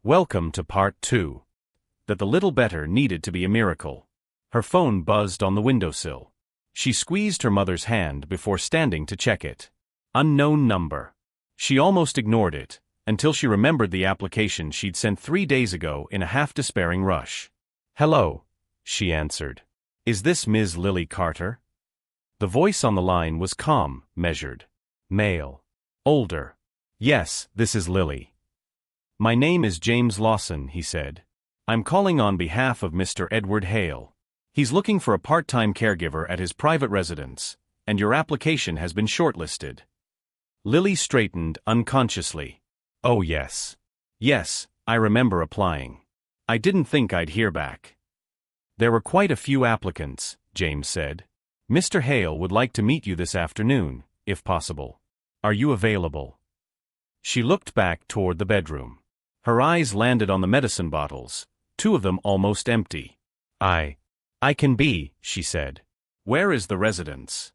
Welcome to part 2. That the little better needed to be a miracle. Her phone buzzed on the windowsill. She squeezed her mother's hand before standing to check it. Unknown number. She almost ignored it, until she remembered the application she'd sent 3 days ago in a half-despairing rush. "Hello," she answered. "Is this Ms. Lily Carter?" The voice on the line was calm, measured. Male. Older. "Yes, this is Lily. My name is James Lawson," he said. "I'm calling on behalf of Mr. Edward Hale. He's looking for a part-time caregiver at his private residence, and your application has been shortlisted." Lily straightened unconsciously. "Oh yes. Yes, I remember applying. I didn't think I'd hear back." "There were quite a few applicants," James said. "Mr. Hale would like to meet you this afternoon, if possible. Are you available?" She looked back toward the bedroom. Her eyes landed on the medicine bottles, 2 of them almost empty. I can be," she said. "Where is the residence?"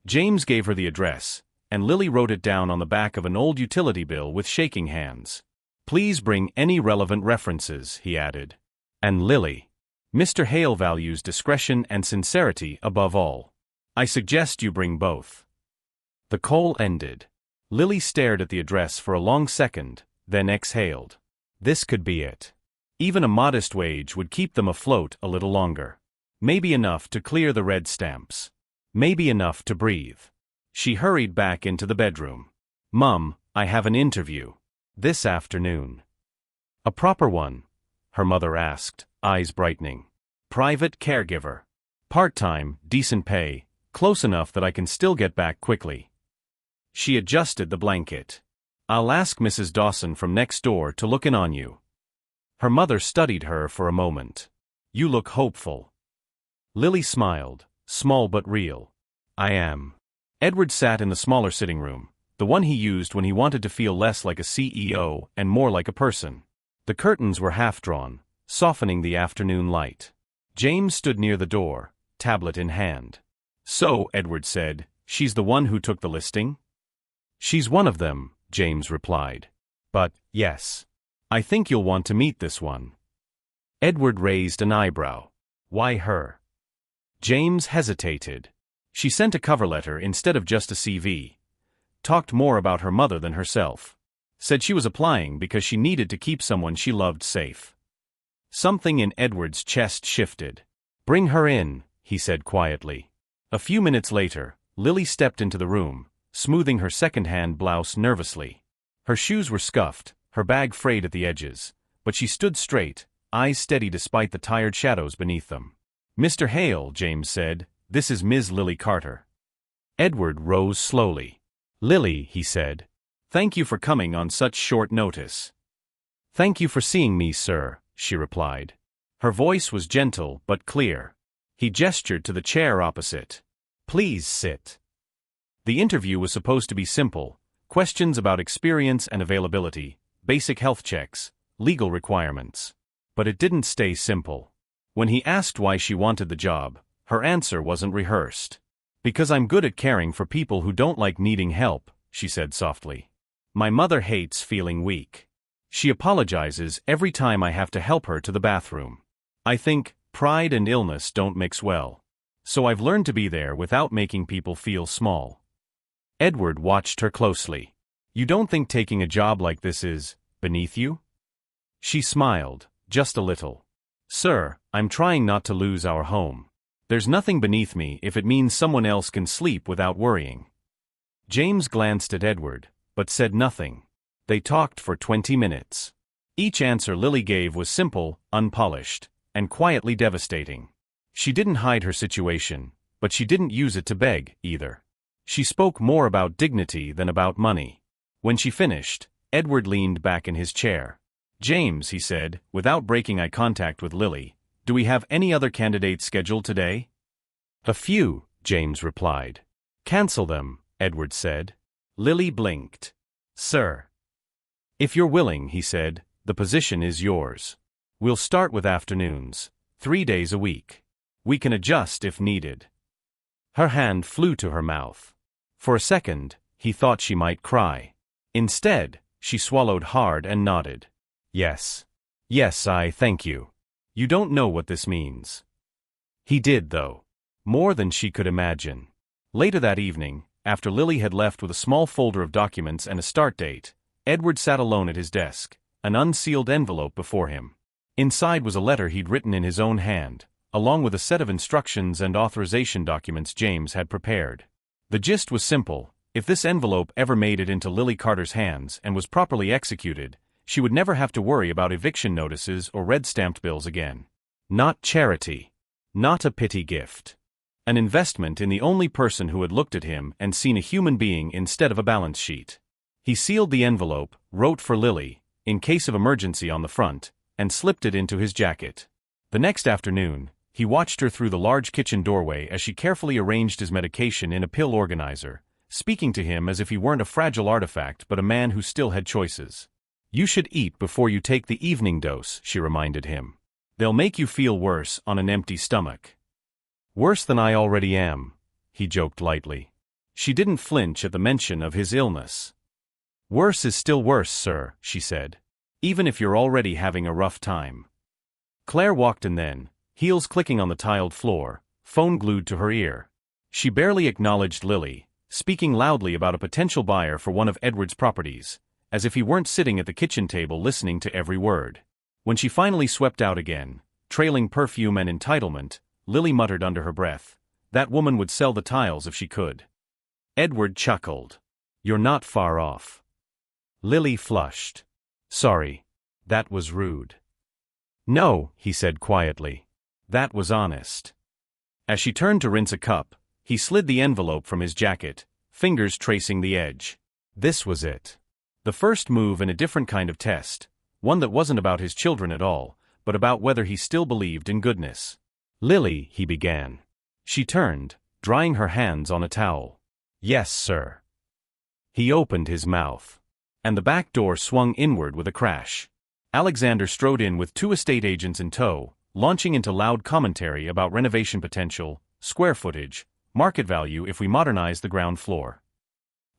James gave her the address, and Lily wrote it down on the back of an old utility bill with shaking hands. "Please bring any relevant references," he added. "And Lily, Mr. Hale values discretion and sincerity above all. I suggest you bring both." The call ended. Lily stared at the address for a long second, then exhaled. This could be it. Even a modest wage would keep them afloat a little longer. Maybe enough to clear the red stamps. Maybe enough to breathe. She hurried back into the bedroom. "Mum, I have an interview. This afternoon." "A proper one?" her mother asked, eyes brightening. "Private caregiver. Part-time, decent pay, close enough that I can still get back quickly." She adjusted the blanket. "I'll ask Mrs. Dawson from next door to look in on you." Her mother studied her for a moment. "You look hopeful." Lily smiled, small but real. "I am." Edward sat in the smaller sitting room, the one he used when he wanted to feel less like a CEO and more like a person. The curtains were half-drawn, softening the afternoon light. James stood near the door, tablet in hand. "So," Edward said, "she's the one who took the listing?" "She's one of them," James replied. "But, yes. I think you'll want to meet this one." Edward raised an eyebrow. "Why her?" James hesitated. She sent a cover letter instead of just a CV. Talked more about her mother than herself. Said she was applying because she needed to keep someone she loved safe. Something in Edward's chest shifted. "Bring her in," he said quietly. A few minutes later, Lily stepped into the room, smoothing her second-hand blouse nervously. Her shoes were scuffed, her bag frayed at the edges, but she stood straight, eyes steady despite the tired shadows beneath them. "Mr. Hale," James said, "this is Ms. Lily Carter." Edward rose slowly. "Lily," he said, "thank you for coming on such short notice." "Thank you for seeing me, sir," she replied. Her voice was gentle but clear. He gestured to the chair opposite. "Please sit." The interview was supposed to be simple: questions about experience and availability, basic health checks, legal requirements. But it didn't stay simple. When he asked why she wanted the job, her answer wasn't rehearsed. "Because I'm good at caring for people who don't like needing help," she said softly. "My mother hates feeling weak. She apologizes every time I have to help her to the bathroom. I think pride and illness don't mix well. So I've learned to be there without making people feel small." Edward watched her closely. "You don't think taking a job like this is beneath you?" She smiled, just a little. "Sir, I'm trying not to lose our home. There's nothing beneath me if it means someone else can sleep without worrying." James glanced at Edward, but said nothing. They talked for 20 minutes. Each answer Lily gave was simple, unpolished, and quietly devastating. She didn't hide her situation, but she didn't use it to beg, either. She spoke more about dignity than about money. When she finished, Edward leaned back in his chair. "James," he said, without breaking eye contact with Lily, "do we have any other candidates scheduled today?" "A few," James replied. "Cancel them," Edward said. Lily blinked. "Sir." "If you're willing," he said, "the position is yours. We'll start with afternoons, 3 days a week. We can adjust if needed." Her hand flew to her mouth. For a second, he thought she might cry. Instead, she swallowed hard and nodded. Yes. Yes, I thank you. You don't know what this means. He did, though. More than she could imagine. Later that evening, after Lily had left with a small folder of documents and a start date, Edward sat alone at his desk, an unsealed envelope before him. Inside was a letter he'd written in his own hand, along with a set of instructions and authorization documents James had prepared. The gist was simple: if this envelope ever made it into Lily Carter's hands and was properly executed, she would never have to worry about eviction notices or red-stamped bills again. Not charity. Not a pity gift. An investment in the only person who had looked at him and seen a human being instead of a balance sheet. He sealed the envelope, wrote for Lily, in case of emergency on the front, and slipped it into his jacket. The next afternoon, he watched her through the large kitchen doorway as she carefully arranged his medication in a pill organizer, speaking to him as if he weren't a fragile artifact but a man who still had choices. "You should eat before you take the evening dose," she reminded him. "They'll make you feel worse on an empty stomach." "Worse than I already am," he joked lightly. She didn't flinch at the mention of his illness. "Worse is still worse, sir," she said. "Even if you're already having a rough time." Claire walked in then, heels clicking on the tiled floor, phone glued to her ear. She barely acknowledged Lily, speaking loudly about a potential buyer for one of Edward's properties, as if he weren't sitting at the kitchen table listening to every word. When she finally swept out again, trailing perfume and entitlement, Lily muttered under her breath, "That woman would sell the tiles if she could." Edward chuckled. "You're not far off." Lily flushed. "Sorry. That was rude." "No," he said quietly. "That was honest." As she turned to rinse a cup, he slid the envelope from his jacket, fingers tracing the edge. This was it. The first move in a different kind of test, one that wasn't about his children at all, but about whether he still believed in goodness. "Lily," he began. She turned, drying her hands on a towel. "Yes, sir." He opened his mouth. And the back door swung inward with a crash. Alexander strode in with 2 estate agents in tow, launching into loud commentary about renovation potential, square footage, market value if we modernize the ground floor.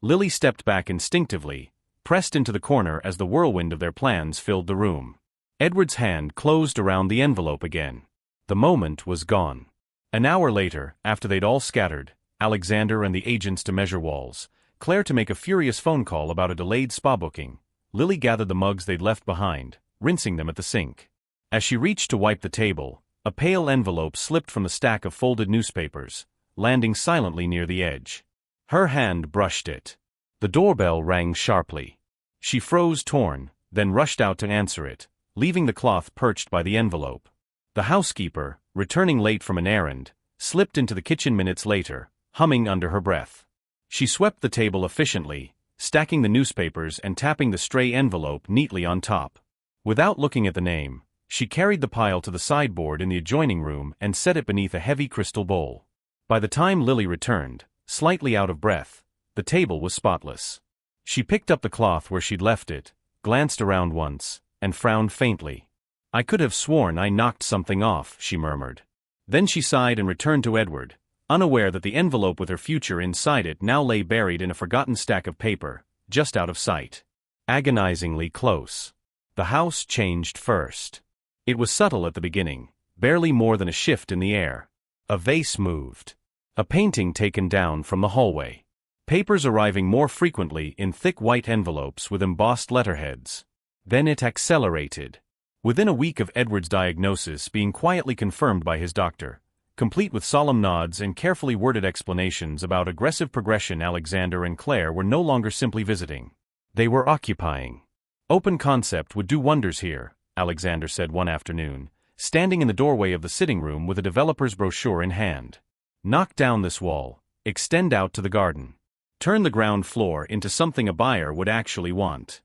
Lily stepped back instinctively, pressed into the corner as the whirlwind of their plans filled the room. Edward's hand closed around the envelope again. The moment was gone. An hour later, after they'd all scattered, Alexander and the agents to measure walls, Claire to make a furious phone call about a delayed spa booking, Lily gathered the mugs they'd left behind, rinsing them at the sink. As she reached to wipe the table, a pale envelope slipped from the stack of folded newspapers, landing silently near the edge. Her hand brushed it. The doorbell rang sharply. She froze torn, then rushed out to answer it, leaving the cloth perched by the envelope. The housekeeper, returning late from an errand, slipped into the kitchen minutes later, humming under her breath. She swept the table efficiently, stacking the newspapers and tapping the stray envelope neatly on top. Without looking at the name, she carried the pile to the sideboard in the adjoining room and set it beneath a heavy crystal bowl. By the time Lily returned, slightly out of breath, the table was spotless. She picked up the cloth where she'd left it, glanced around once, and frowned faintly. "I could have sworn I knocked something off," she murmured. Then she sighed and returned to Edward, unaware that the envelope with her future inside it now lay buried in a forgotten stack of paper, just out of sight. Agonizingly close. The house changed first. It was subtle at the beginning, barely more than a shift in the air. A vase moved. A painting taken down from the hallway. Papers arriving more frequently in thick white envelopes with embossed letterheads. Then it accelerated. Within a week of Edward's diagnosis being quietly confirmed by his doctor, complete with solemn nods and carefully worded explanations about aggressive progression, Alexander and Claire were no longer simply visiting. They were occupying. "Open concept would do wonders here," Alexander said one afternoon, standing in the doorway of the sitting room with a developer's brochure in hand. "Knock down this wall, extend out to the garden. Turn the ground floor into something a buyer would actually want."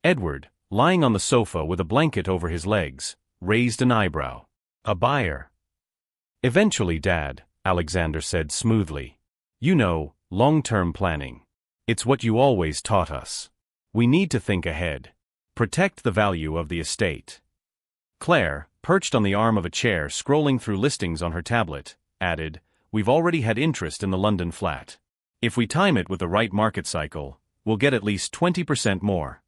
Edward, lying on the sofa with a blanket over his legs, raised an eyebrow. "A buyer?" "Eventually, Dad," Alexander said smoothly. "You know, long-term planning. It's what you always taught us. We need to think ahead. Protect the value of the estate." Claire, perched on the arm of a chair scrolling through listings on her tablet, added, "We've already had interest in the London flat. If we time it with the right market cycle, we'll get at least 20% more."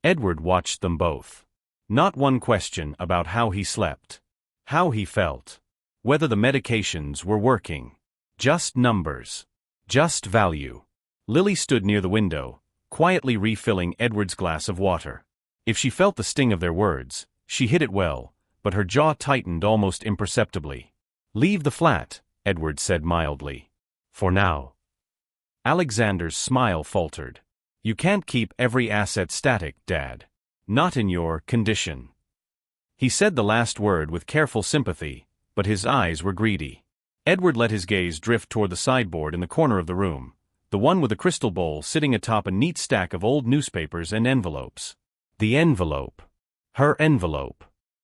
Edward watched them both. Not one question about how he slept, how he felt, whether the medications were working. Just numbers. Just value. Lily stood near the window, quietly refilling Edward's glass of water. If she felt the sting of their words, she hid it well, but her jaw tightened almost imperceptibly. "Leave the flat," Edward said mildly. "For now." Alexander's smile faltered. "You can't keep every asset static, Dad. Not in your condition." He said the last word with careful sympathy, but his eyes were greedy. Edward let his gaze drift toward the sideboard in the corner of the room, the one with a crystal bowl sitting atop a neat stack of old newspapers and envelopes. The envelope. Her envelope.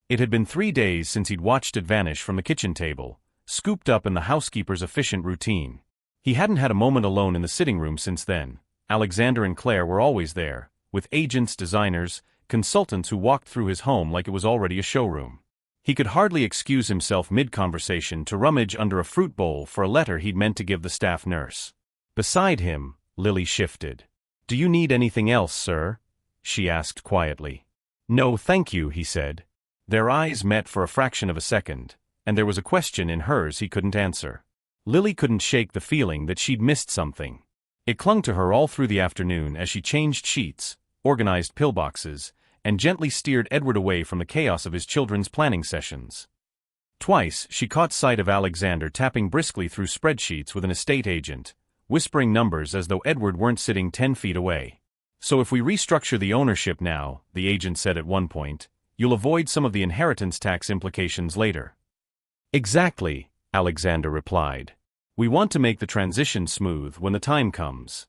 It had been 3 days since he'd watched it vanish from the kitchen table, scooped up in the housekeeper's efficient routine. He hadn't had a moment alone in the sitting room since then. Alexander and Claire were always there, with agents, designers, consultants who walked through his home like it was already a showroom. He could hardly excuse himself mid-conversation to rummage under a fruit bowl for a letter he'd meant to give the staff nurse. Beside him, Lily shifted. "Do you need anything else, sir?" she asked quietly. "No, thank you," he said. Their eyes met for a fraction of a second, and there was a question in hers he couldn't answer. Lily couldn't shake the feeling that she'd missed something. It clung to her all through the afternoon as she changed sheets, organized pillboxes, and gently steered Edward away from the chaos of his children's planning sessions. Twice, she caught sight of Alexander tapping briskly through spreadsheets with an estate agent, whispering numbers as though Edward weren't sitting 10 feet away. "So if we restructure the ownership now," the agent said at one point, "you'll avoid some of the inheritance tax implications later." "Exactly," Alexander replied. "We want to make the transition smooth when the time comes."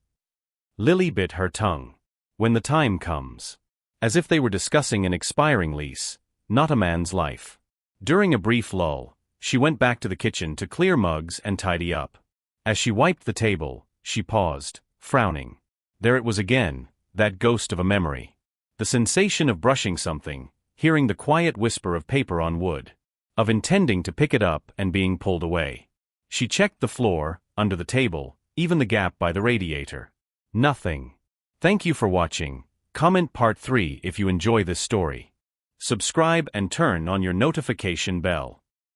Lily bit her tongue. When the time comes. As if they were discussing an expiring lease, not a man's life. During a brief lull, she went back to the kitchen to clear mugs and tidy up. As she wiped the table, she paused, frowning. There it was again, that ghost of a memory. The sensation of brushing something, hearing the quiet whisper of paper on wood, of intending to pick it up and being pulled away. She checked the floor, under the table, even the gap by the radiator. Nothing. Thank you for watching. Comment part 3 if you enjoy this story. Subscribe and turn on your notification bell.